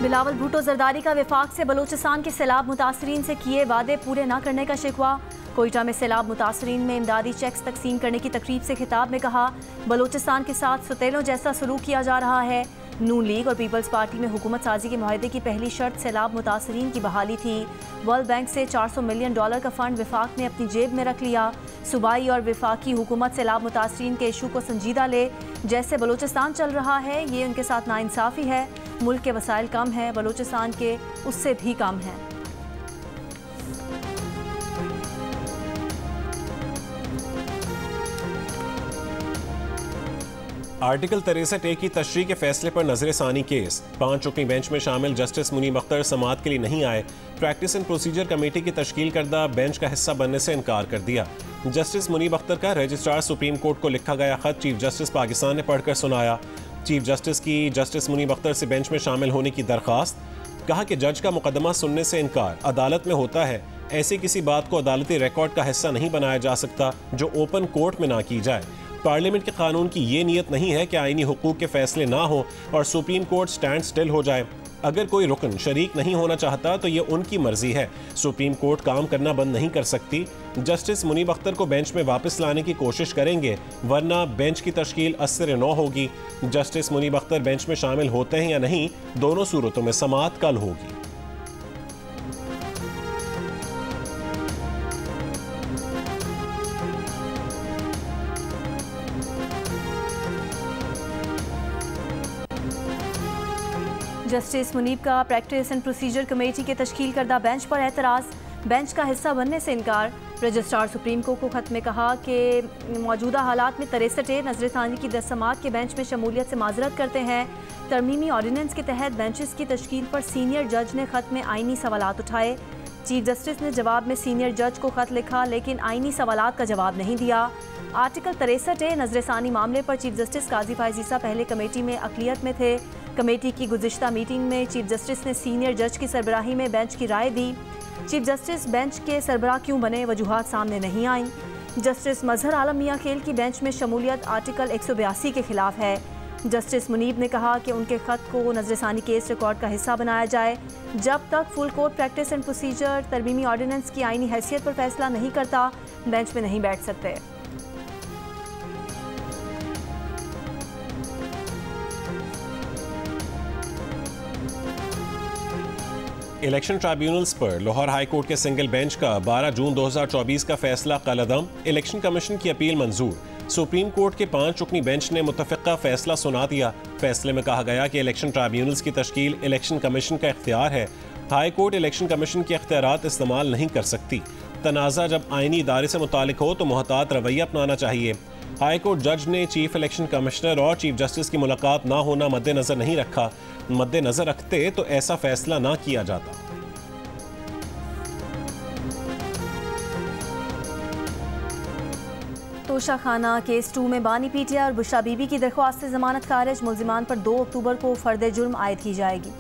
बिलावल भुट्टो जरदारी का वफाक से बलूचिस्तान के सैलाब मुतासरीन से किए वादे पूरे न करने का शिकवा। कोयटा में सैलाब मुतासरीन में इमदादी चेक्स तकसीम करने की तकरीब से खिताब में कहा, बलूचिस्तान के साथ सौतेलों जैसा सलूक किया जा रहा है। नून लीग और पीपल्स पार्टी में हुकूमत साजी के मुआहदे की पहली शर्त सैलाब मुतासरीन की बहाली थी। वर्ल्ड बैंक से $400 मिलियन का फंड वफाक ने अपनी जेब में रख लिया। सूबाई और वफाकी हुकूमत सैलाब मुतासरीन के इशू को संजीदा ले। जैसे बलूचिस्तान चल रहा है ये उनके साथ नाइंसाफ़ी है। मुल्क के वसाइल कम हैं, बलूचिस्तान के उससे भी कम हैं। आर्टिकल 63A की तशरीह के फैसले पर नजरसानी केस। 5 रुकनी बेंच में शामिल जस्टिस मुनीब अख्तर समाअत के लिए नहीं आए। प्रैक्टिस एंड प्रोसीजर कमेटी की तश्कील करदा बेंच का हिस्सा बनने से इनकार कर दिया। जस्टिस मुनीब अख्तर का रजिस्ट्रार सुप्रीम कोर्ट को लिखा गया खत चीफ जस्टिस पाकिस्तान ने पढ़कर सुनाया। चीफ जस्टिस की जस्टिस मुनीब अख्तर से बेंच में शामिल होने की दरख्वास्त। कहा कि जज का मुकदमा सुनने से इनकार अदालत में होता है। ऐसी किसी बात को अदालती रिकॉर्ड का हिस्सा नहीं बनाया जा सकता जो ओपन कोर्ट में ना की जाए। पार्लियामेंट के कानून की ये नीयत नहीं है कि आईनी हुकूक के फैसले ना हो और सुप्रीम कोर्ट स्टैंड स्टिल हो जाए। अगर कोई रुकन शरीक नहीं होना चाहता तो ये उनकी मर्जी है। सुप्रीम कोर्ट काम करना बंद नहीं कर सकती। जस्टिस मुनीब अख्तर को बेंच में वापस लाने की कोशिश करेंगे, वरना बेंच की तश्कील असर नौ होगी। जस्टिस मुनीब अख्तर बेंच में शामिल होते हैं या नहीं, दोनों सूरतों में समाअत कल होगी। जस्टिस मुनीब का प्रैक्टिस एंड प्रोसीजर कमेटी के तश्कील करदा बेंच पर एतराज़। बेंच का हिस्सा बनने से इनकार। रजिस्ट्रार सुप्रीम कोर्ट को खत में कहा कि मौजूदा हालात में 63A नजरसानी की 10 समाअत के बेंच में शमूलियत से माजरत करते हैं। तरमीमी ऑर्डिनेंस के तहत बेंचेस की तश्कील पर सीनियर जज ने खत में आइनी सवालात उठाए। चीफ जस्टिस ने जवाब में सीनियर जज को खत लिखा लेकिन आइनी सवालात का जवाब नहीं दिया। आर्टिकल 63A नजरसानी मामले पर चीफ जस्टिस काजी फायज ईसा पहले कमेटी में अक़लियत में थे। कमेटी की गुज़िश्ता मीटिंग में चीफ जस्टिस ने सीनियर जज की सरबराही में बेंच की राय दी। चीफ जस्टिस बेंच के सरबराह क्यों बने, वजूहात सामने नहीं आई। जस्टिस मजहर आलम मियां खेल की बेंच में शमूलियत आर्टिकल 182 के खिलाफ है। जस्टिस मुनीब ने कहा कि उनके खत को नजरसानी केस रिकॉर्ड का हिस्सा बनाया जाए। जब तक full court practice and procedure तरमीमी ऑर्डिनेंस की आईनी हैसियत पर फैसला नहीं करता, बेंच में नहीं बैठ सकते। इलेक्शन ट्राइब्यूनल्स पर लाहौर हाई कोर्ट के सिंगल बेंच का 12 जून 2024 का फैसला कलअदम। इलेक्शन कमीशन की अपील मंजूर। सुप्रीम कोर्ट के 5 रुकनी बेंच ने मुतफ़िक़ा फैसला सुना दिया। फैसले में कहा गया कि इलेक्शन ट्राइब्यूनल्स की तश्कील इलेक्शन कमीशन का इख्तियार है। हाई कोर्ट इलेक्शन कमीशन के इख्तियारात इस्तेमाल नहीं कर सकती। तनाज़ा जब आइनी इदारे से मुतालिक हो तो मुहतात रवैया अपनाना चाहिए। हाई कोर्ट जज ने चीफ इलेक्शन कमिश्नर और चीफ जस्टिस की मुलाकात ना होना मद्देनजर नहीं रखा। मद्देनजर रखते तो ऐसा फैसला ना किया जाता। तोशा खाना केस 2 में बानी पीटिया और बुशरा बीबी की दरख्वास्त से जमानत खारिज। मुल्जिमान पर 2 अक्टूबर को फर्द जुर्म आयद की जाएगी।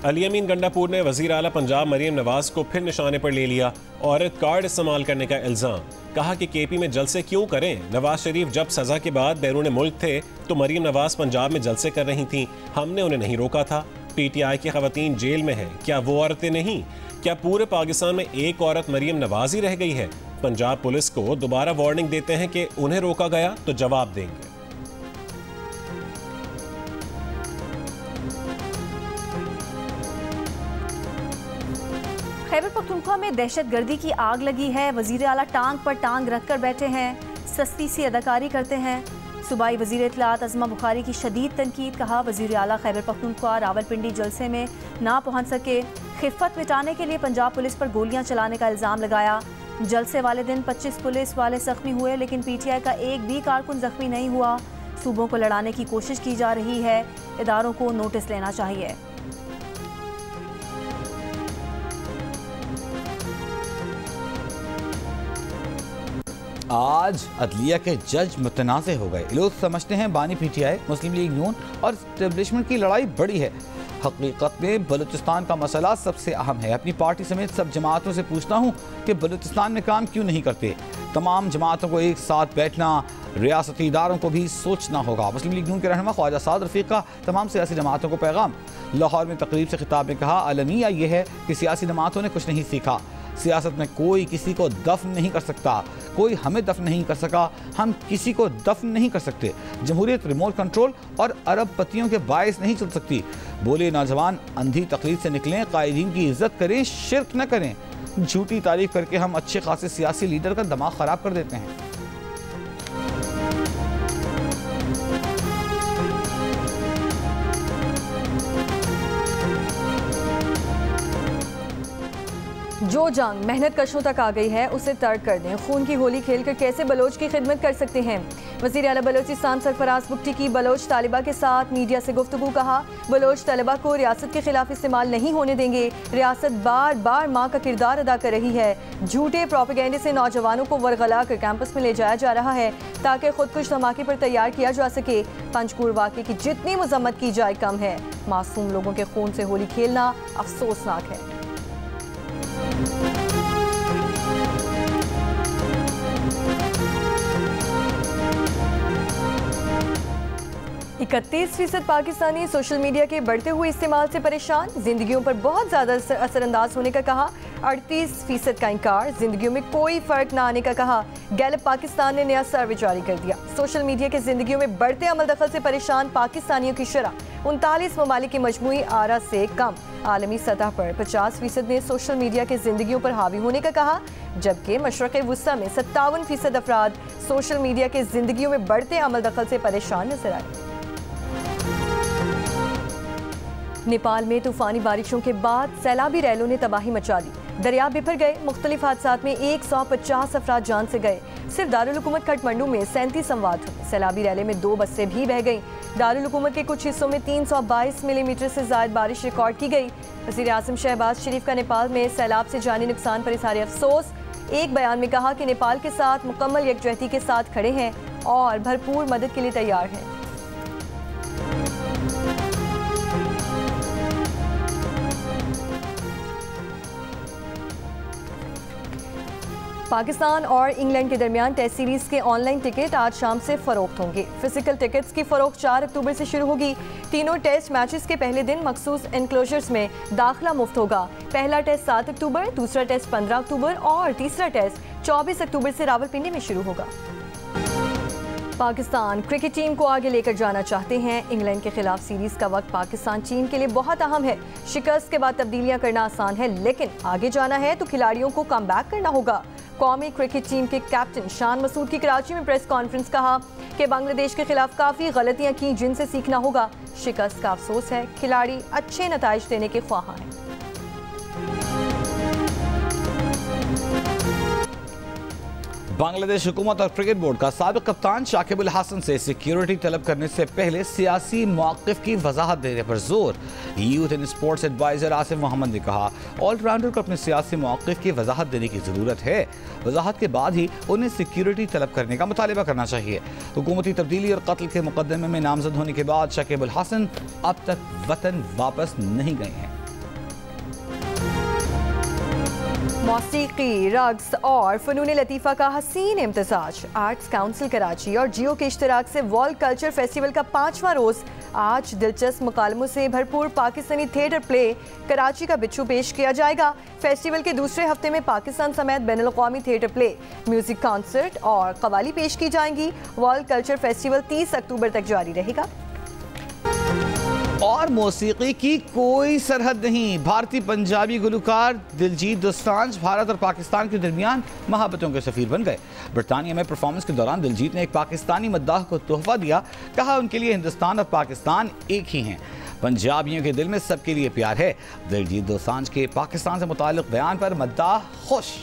अली अमीन गंडापुर ने वज़ीर आला पंजाब मरीम नवाज को फिर निशाने पर ले लिया। औरत कार्ड इस्तेमाल करने का इल्ज़ाम। कहा कि केपी में जलसे क्यों करें, नवाज शरीफ जब सज़ा के बाद बैरून मुल्क थे तो मरीम नवाज पंजाब में जलसे कर रही थीं, हमने उन्हें नहीं रोका था। PTI की ख़वातीन जेल में है, क्या वो औरतें नहीं? क्या पूरे पाकिस्तान में एक औरत मरीम नवाज ही रह गई है? पंजाब पुलिस को दोबारा वार्निंग देते हैं कि उन्हें रोका गया तो जवाब देंगे। खैबर पख्तूनख्वा में दहशतगर्दी की आग लगी है। वजीर आला टांग पर टांग रखकर बैठे हैं, सस्ती सी अदाकारी करते हैं। सूबाई वजीर इत्तलात अज़मा बुखारी की शदीद तनकीद। कहा वजीर आला खैबर पख्तूनख्वा रावलपिंडी जलसे में ना पहुंच सके। खिफ़त मिटाने के लिए पंजाब पुलिस पर गोलियां चलाने का इल्ज़ाम लगाया। जलसे वाले दिन 25 पुलिस वाले जख्मी हुए लेकिन PTI का एक भी कारकुन जख्मी नहीं हुआ। सूबों को लड़ाने की कोशिश की जा रही है, इदारों को नोटिस लेना चाहिए। आज अदलिया के जज मुतनाज़ हो गए। लोग समझते हैं बानी PTI, मुस्लिम लीग नून और इस्टेब्लिशमेंट की लड़ाई बड़ी है। हकीकत में बलूचिस्तान का मसला सबसे अहम है। अपनी पार्टी समेत सब जमातों से पूछता हूँ कि बलूचिस्तान में काम क्यों नहीं करते। तमाम जमातों को एक साथ बैठना, रियासती इदारों को भी सोचना होगा। मुस्लिम लीग नून के रहनुमा ख्वाजा साद रफीक का तमाम सियासी जमातों को पैगाम। लाहौर में तकरीब से खिताब में कहा, अलमिया यह है कि सियासी जमातों ने कुछ नहीं सीखा। सियासत में कोई किसी को दफन नहीं कर सकता, कोई हमें दफन नहीं कर सका, हम किसी को दफन नहीं कर सकते। जमहूरियत रिमोट कंट्रोल और अरबपतियों के बायस नहीं चल सकती। बोले नौजवान, अंधी तकलीफ से निकलें, कायदीन की इज्जत करें, शिर्क न करें। झूठी तारीफ करके हम अच्छे खासे सियासी लीडर का दिमाग खराब कर देते हैं। जो जंग मेहनत कशों तक आ गई है उसे तर्क कर दें। खून की होली खेलकर कैसे बलोच की खिदमत कर सकते हैं। वज़ीर आला बलोचिस्तान सरफराज बुगटी की बलोच तालिबा के साथ मीडिया से गुफ्तगू। कहा, बलोच तलबा को रियासत के खिलाफ इस्तेमाल नहीं होने देंगे। रियासत बार बार माँ का किरदार अदा कर रही है। झूठे प्रोपेगेंडे से नौजवानों को वरगला कर कैंपस में ले जाया जा रहा है ताकि खुदकुश धमाके पर तैयार किया जा सके। पंचकूर वाक़े की जितनी मजम्मत की जाए कम है। मासूम लोगों के खून से होली खेलना अफसोसनाक है। 31% पाकिस्तानी सोशल मीडिया के बढ़ते हुए इस्तेमाल से परेशान, जिंदगियों पर बहुत ज़्यादा असरअंदाज होने का कहा। 38% का इनकार, जिंदगियों में कोई फ़र्क ना आने का कहा। गैलप पाकिस्तान ने नया सर्वे जारी कर दिया। सोशल मीडिया के जिंदगियों में बढ़ते अमल दखल से परेशान पाकिस्तानियों की शरह 39 ममालिक की मजमूई आरा से कम। आलमी सतह पर 50% ने सोशल मीडिया के जिंदगियों पर हावी होने का कहा, जबकि मशरक़ वुस्ता में 57% अफराद सोशल मीडिया के जिंदगियों में बढ़ते अमल दखल से परेशान नजर आए। नेपाल में तूफानी बारिशों के बाद सैलाबी रैलों ने तबाही मचा दी। दरिया बिफर गए। मुख्तलिफ हादसात में 150 अफराद जान से गए। सिर्फ दारुल हुकूमत काठमांडू में 37 अमवात हुए। सैलाबी रैले में 2 बसें भी बह गईं। दारुल हुकूमत के कुछ हिस्सों में 322 मिलीमीटर से ज़ायद बारिश रिकॉर्ड की गई। वज़ीर आज़म शहबाज शरीफ का नेपाल में सैलाब से जानी नुकसान पर इज़हार अफसोस। एक बयान में कहा कि नेपाल के साथ मुकम्मल यकजहती के साथ खड़े हैं और भरपूर मदद के लिए तैयार हैं। पाकिस्तान और इंग्लैंड के दरमियान टेस्ट सीरीज के ऑनलाइन टिकट आज शाम से फरोख्त होंगे। फिजिकल टिकट्स की फरोख्त 4 अक्टूबर से शुरू होगी। तीनों टेस्ट मैचेस के पहले दिन मखसूस एनक्लोजर्स में दाखिला मुफ्त होगा। पहला टेस्ट 7 अक्टूबर, दूसरा टेस्ट 15 अक्टूबर और तीसरा टेस्ट 24 अक्टूबर से रावलपिंडी में शुरू होगा। पाकिस्तान क्रिकेट टीम को आगे लेकर जाना चाहते हैं। इंग्लैंड के खिलाफ सीरीज का वक्त पाकिस्तान टीम के लिए बहुत अहम है। शिकस्त के बाद तब्दीलियां करना आसान है, लेकिन आगे जाना है तो खिलाड़ियों को कम बैक करना होगा। कौमी क्रिकेट टीम के कैप्टन शान मसूद की कराची में प्रेस कॉन्फ्रेंस। कहा कि बांग्लादेश के खिलाफ काफ़ी गलतियां की जिनसे सीखना होगा। शिकस्त का अफसोस है, खिलाड़ी अच्छे नताइज देने के ख्वाह हैं। बांग्लादेश हुकूमत और क्रिकेट बोर्ड का साबिक कप्तान शाकिब अल हसन से सिक्योरिटी तलब करने से पहले सियासी मौक़िफ़ की वजाहत देने पर जोर। Youth and sports adviser Asif Mohammad ने कहा, ऑलराउंडर को अपने सियासी मौक़िफ़ की वजाहत देने की ज़रूरत है। वजाहत के बाद ही उन्हें सिक्योरिटी तलब करने का मुतालिबा करना चाहिए। हुकूमती तब्दीली और कत्ल के मुकदमे में नामजद होने के बाद शाकिब अल हसन अब तक वतन वापस नहीं गए हैं। मौसीकी, रक्स और फ़नून लतीफ़ा का हसीन इम्तिज़ाज। आर्ट्स काउंसिल कराची और जियो के इश्तराक से वर्ल्ड कल्चर फेस्टिवल का 5वां रोज़ आज दिलचस्प मुकालमों से भरपूर पाकिस्तानी थिएटर प्ले कराची का बिच्छू पेश किया जाएगा। फेस्टिवल के दूसरे हफ्ते में पाकिस्तान समेत बैनुल-अक़वामी थिएटर प्ले, म्यूज़िक कॉन्सर्ट और कवाली पेश की जाएंगी। वर्ल्ड कल्चर फेस्टिवल 30 अक्टूबर तक जारी रहेगा। और मौसीकी की कोई सरहद नहीं। भारतीय पंजाबी गुलकार दिलजीत दोसांझ भारत और पाकिस्तान के दरमियान मोहब्बतों के सफीर बन गए। ब्रिटानिया में परफॉर्मेंस के दौरान दिलजीत ने एक पाकिस्तानी मद्दाह को तोहफा दिया। कहा, उनके लिए हिंदुस्तान और पाकिस्तान एक ही हैं। पंजाबियों के दिल में सबके लिए प्यार है। दिलजीत दोसांझ के पाकिस्तान से मुताल्लिक बयान पर मद्दाह खुश।